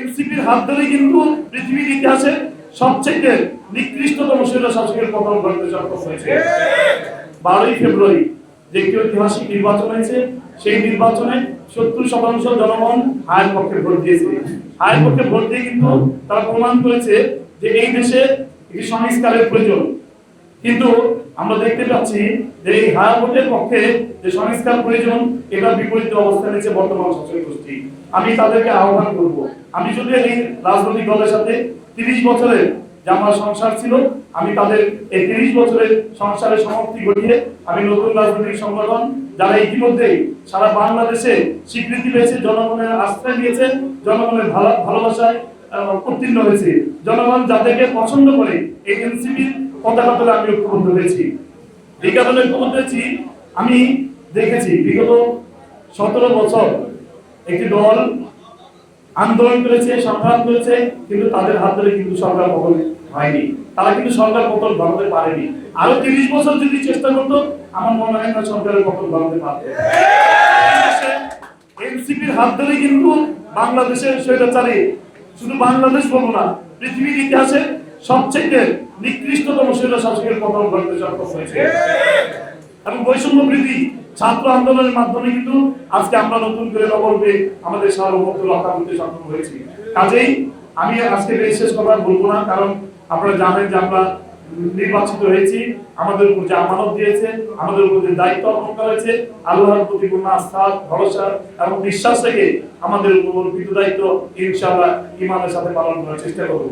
এনসিপির হাত ধরে কিন্তু পৃথিবীর ইতিহাসে সবচেয়ে নিকৃষ্টতম স্বৈর শাসকের পতন ঘটতে সক্ষম হয়েছে। 12ই ফেব্রুয়ারি যে একটি ঐতিহাসিক নির্বাচন হয়েছে, সেই নির্বাচনে 70% জনগণ হায়ের পক্ষে ভোট দিয়েছে। হায়ের পক্ষে ভোট দিয়ে কিন্তু তারা প্রমাণ করেছে যে এই দেশে একটি সংস্কারের প্রয়োজন। কিন্তু আমরা দেখতে পাচ্ছি যে এই হায়ার ভোটের পক্ষে যে সংস্কার প্রয়োজন, এটা বিপরীত অবস্থানে নিয়েছে বর্তমান শাসক গোষ্ঠী। আমি তাদেরকে আহ্বান করব, আমি যদি এই রাজনৈতিক দলের সাথে 30 বছরের যে আমার সংসার ছিল, আমি তাদের এই 30 বছরের সংসারের সমাপ্তি ঘটিয়ে আমি নতুন রাজনৈতিক সংগঠন যারা ইতিমধ্যেই সারা বাংলাদেশে স্বীকৃতি পেয়েছে, জনগণের আশ্রয় দিয়েছে, জনগণের ভালোবাসায় উত্তীর্ণ হয়েছে, জনগণ যাদেরকে পছন্দ করে এই এনসিপির পতাকা তলে আমি ঐক্যবদ্ধ হয়েছি। এই কারণে ঐক্যবদ্ধ হয়েছি, আমি দেখেছি বিগত 17 বছর একটি দল আন্দোলন করেছে, সংগ্রাম করেছে, কিন্তু তাদের হাত ধরে কিন্তু সরকার পতন হয়নি, তারা কিন্তু সরকার পতন ঘটাতে পারেনি। আরো 30 বছর যদি চেষ্টা করতো, আমার মনে হয় না সরকারের পতন ঘটাতে পারতো। এনসিপির হাত ধরে কিন্তু বাংলাদেশের স্বৈরাচারী, শুধু বাংলাদেশ বলবো না, পৃথিবীর ইতিহাসে সবচেয়ে নিকৃষ্টতম স্বৈর শাসকের পতন ঘটাতে সক্ষম হয়েছে। এবং বৈষম্য বৃদ্ধি ছাত্র আন্দোলনের মাধ্যমে কিন্তু আজকে আমরা নতুন করে নবরূপে আমাদের সার্বভৌমত্ব রক্ষা করতে সক্ষম হয়েছি। কাজেই আমি আজকে বিশেষ কথা বলবো না, কারণ আপনারা জানেন যে আমরা নির্বাচিত হয়েছি, আমাদের উপর যে আমানত দিয়েছে, আমাদের উপর যে দায়িত্ব অর্পণ করা হয়েছে, আল্লাহর প্রতি পূর্ণ আস্থা, ভরসা এবং বিশ্বাস থেকে আমাদের উপর দায়িত্ব ইনশাআল্লাহ ঈমানের সাথে পালন করার চেষ্টা করব।